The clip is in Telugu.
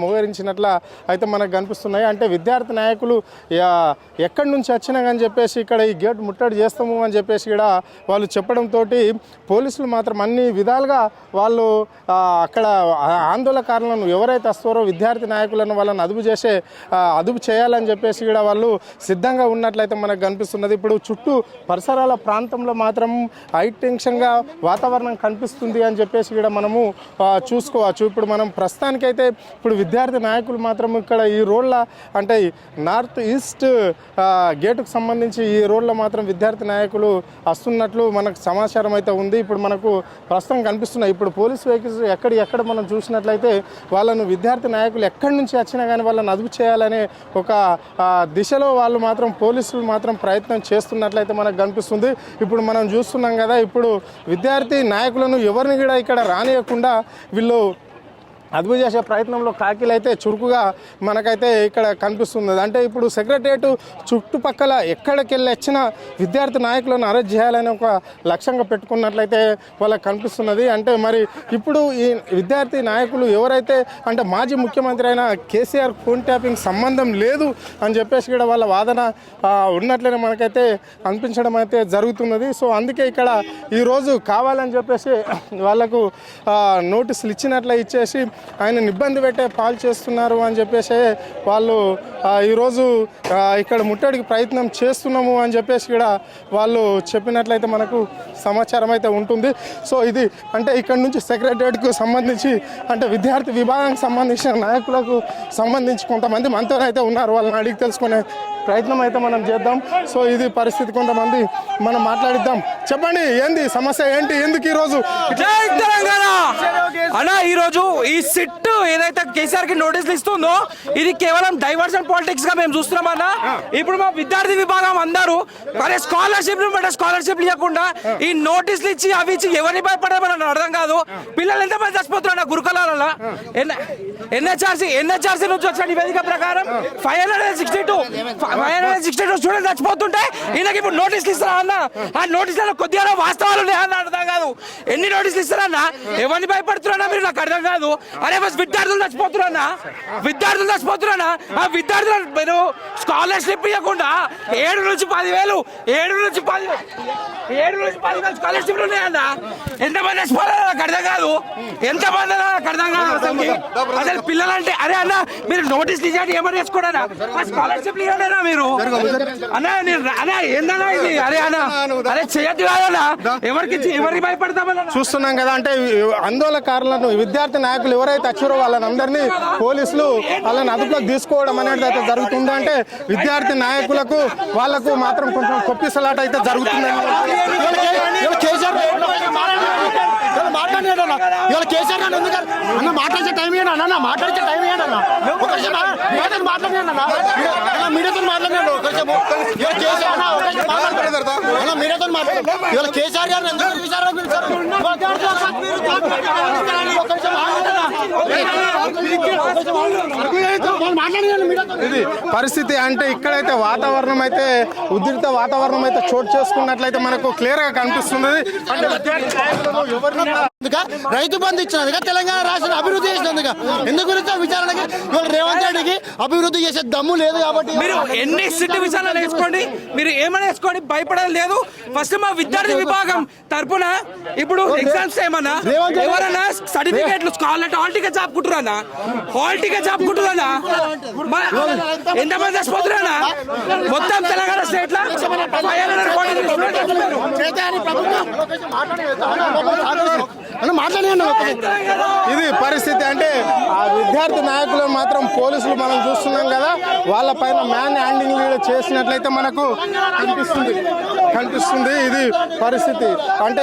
మోహరించినట్ల అయితే మనకు కనిపిస్తున్నాయి. అంటే విద్యార్థి నాయకులు ఎక్కడి నుంచి వచ్చినా అని చెప్పేసి ఇక్కడ ఈ గేట్ ముట్టడి చేస్తాము అని చెప్పేసి కూడా వాళ్ళు చెప్పడంతో పోలీసులు మాత్రం అన్ని విధాలుగా వాళ్ళు అక్కడ ఆందోళనకారులను ఎవరైతే వస్తారో విద్యార్థి నాయకులను వాళ్ళని అదుపు చేయాలని చెప్పేసి కూడా వాళ్ళు సిద్ధంగా ఉన్నట్లయితే మనకు కనిపిస్తున్నది. ఇప్పుడు చుట్టూ పరిసరాల ప్రాంతంలో మాత్రం హై టెన్షన్గా వాతావరణం కనిపిస్తుంది అని చెప్పేసి కూడా మనము చూసుకోవచ్చు. ఇప్పుడు మనం ప్రస్తుతానికైతే ఇప్పుడు విద్యార్థి నాయకులు మాత్రం ఇక్కడ ఈ రోడ్ల అంటే నార్త్ ఈస్ట్ గేటుకు సంబంధించి ఈ రోడ్లో మాత్రం విద్యార్థి నాయకులు వస్తున్నట్లు మనకు సమాచారం అయితే ఉంది. ఇప్పుడు మనకు ప్రస్తుతం కనిపిస్తున్నాయి. ఇప్పుడు పోలీస్ వెహికల్స్ ఎక్కడ మనం చూసినట్లయితే వాళ్ళను విద్యార్థి నాయకులు ఎక్కడి నుంచి వచ్చినా కానీ వాళ్ళని అదుపు చేయాలనే ఒక దిశలో వాళ్ళు మాత్రం పోలీసులు మాత్రం ప్రయత్నం చేస్తున్నట్లయితే మనకు కనిపిస్తుంది. ఇప్పుడు మనం చూస్తున్నాం కదా, ఇప్పుడు విద్యార్థి నాయకులను ఎవరిని కూడా ఇక్కడ రానియకుండా వీళ్ళు అదుపు చేసే ప్రయత్నంలో కాకీలు అయితే చురుకుగా మనకైతే ఇక్కడ కనిపిస్తుంది. అంటే ఇప్పుడు సెక్రటరియట్ చుట్టుపక్కల ఎక్కడికెళ్ళి వచ్చిన విద్యార్థి నాయకులను అరెస్ట్ చేయాలని ఒక లక్ష్యంగా పెట్టుకున్నట్లయితే వాళ్ళకి కనిపిస్తున్నది. అంటే మరి ఇప్పుడు ఈ విద్యార్థి నాయకులు ఎవరైతే అంటే మాజీ ముఖ్యమంత్రి అయిన కేసీఆర్ ఫోన్ ట్యాపింగ్ సంబంధం లేదు అని చెప్పేసి కూడా వాళ్ళ వాదన ఉన్నట్లనే మనకైతే అనిపించడం అయితే జరుగుతున్నది. సో అందుకే ఇక్కడ ఈరోజు కావాలని చెప్పేసి వాళ్ళకు నోటీసులు ఇచ్చినట్లే ఇచ్చేసి ఆయన ఇబ్బంది పెట్టే పాలు చేస్తున్నారు అని చెప్పేసి వాళ్ళు ఈరోజు ఇక్కడ ముట్టడికి ప్రయత్నం చేస్తున్నాము అని చెప్పేసి కూడా వాళ్ళు చెప్పినట్లయితే మనకు సమాచారం అయితే ఉంటుంది. సో ఇది అంటే ఇక్కడ నుంచి సెక్రటరియట్కు సంబంధించి అంటే విద్యార్థి విభాగానికి సంబంధించిన నాయకులకు సంబంధించి కొంతమంది మనతోనైతే ఉన్నారు. వాళ్ళని అడిగి తెలుసుకునే ప్రయత్నం అయితే మనం చేద్దాం. సో ఇది పరిస్థితి, కొంతమంది మనం మాట్లాడిద్దాం. చెప్పండి, ఏంది సమస్య, ఏంటి, ఎందుకు ఈరోజు తెలంగాణ అన్నా ఈరోజు ఈ సిట్ ఏదైతే కేసీఆర్ కి నోటీసులు ఇస్తుందో ఇది కేవలం డైవర్షన్ పాలిటిక్స్ గా మేము చూస్తున్నామన్నా. ఇప్పుడు మా విద్యార్థి విభాగం అందరూ మరి స్కాలర్షిప్ ఇవ్వకుండా ఈ నోటీసులు ఇచ్చి అవి ఇచ్చి ఎవరిని భయపడమని అర్థం కాదు. పిల్లలు ఎంతమంది చచ్చిపోతున్నారు గురుకులాల ఎన్హెచ్ఆర్సీ నుంచి వచ్చిన నివేదిక ప్రకారం 562 స్టూడెంట్స్ చచ్చిపోతుంటే ఈయనకి ఇప్పుడు నోటీసులు ఇస్తారా అన్న? ఆ నోటీసులలో కొద్దిగా వాస్తవాలు ఉన్నాయన్న అర్థం కాదు. ఎన్ని నోటీసులు ఇస్తారన్నా? ఎవరిని భయపడుతున్నారా మీరు? నాకు అర్థం కాదు. అరే బస్ విద్యార్థులు చచ్చిపోతున్నారా? ఆ విద్యార్థులను మీరు స్కాలర్షిప్ ఇవ్వకుండా 7 నుంచి 10,000 స్కాలర్షిప్లు ఉన్నాయన్నా. ఎంతమంది చచ్చిపోతారో నాకు అర్థం కాదు. ఎంతమంది నాకు అర్థం కాదు అసలు పిల్లలంటే. అరే అన్న మీరు నోటీసులు ఇచ్చాడు ఏమని వేసుకోడా? స్కాలర్షిప్లు ఇవ్వడా మీరు? అన్నా ఏందన్నా ఇది? అరే అన్న అరే చేయద్దు కాదన్నా. ఎవరికి భయపడతామన్నా? చూస్తున్నాం కదా, అంటే ఆందోళనకారులను విద్యార్థి నాయకులు ఎవరైతే వచ్చారో వాళ్ళని అందరినీ పోలీసులు వాళ్ళని అదుపులోకి తీసుకోవడం అనేది అయితే జరుగుతుందో, అంటే విద్యార్థి నాయకులకు వాళ్లకు మాత్రం కొంచెం కొప్పిసలాట అయితే జరుగుతుంది. కేసీఆర్ అన్న మాట్లాడే టైం ఏంటి అన్న? మాట్లాడే టైం ఏంటి అన్న? మీడియాతో మాట్లాడినాడు మీడియాతో మాట్లాడారు. కేసీఆర్ గారు ఎందుకు ఇది పరిస్థితి. అంటే ఇక్కడైతే వాతావరణం అయితే ఉద్రిక్త వాతావరణం అయితే చోటు చేసుకున్నట్లయితే మనకు క్లియర్ గా కనిపిస్తుంది. అంటే రైతు బంధు ఇచ్చినందుక తెలంగాణ రాష్ట్రం అభివృద్ధి చేసినందుక ఎందుకు గురించి విచారణకి రేవంత్ రెడ్డికి అభివృద్ధి చేసే దమ్ము లేదు కాబట్టి మీరు ఎన్ని సిట్ విచారణ వేసుకోండి, మీరు ఏమైనా వేసుకోండి, భయపడేది లేదు. ఫస్ట్ మా విద్యార్థి విభాగం తరపున ఇప్పుడు ఎగ్జామ్స్ ఏమన్నా ఎవరన్నా సర్టిఫికేట్లు స్కాలర్ హాల్ టికెట్ చాపుకుంటున్నా ఎంతమంది చచ్చిపోతున్నా మొత్తం తెలంగాణ స్టేట్ లో ఇది పరిస్థితి. అంటే ఆ విద్యార్థి నాయకులు మాత్రం పోలీసులు మనం చూస్తున్నాం కదా, వాళ్ళ పైన మ్యాన్ హ్యాండింగ్ చేసినట్లయితే మనకు కనిపిస్తుంది. ఇది పరిస్థితి. అంటే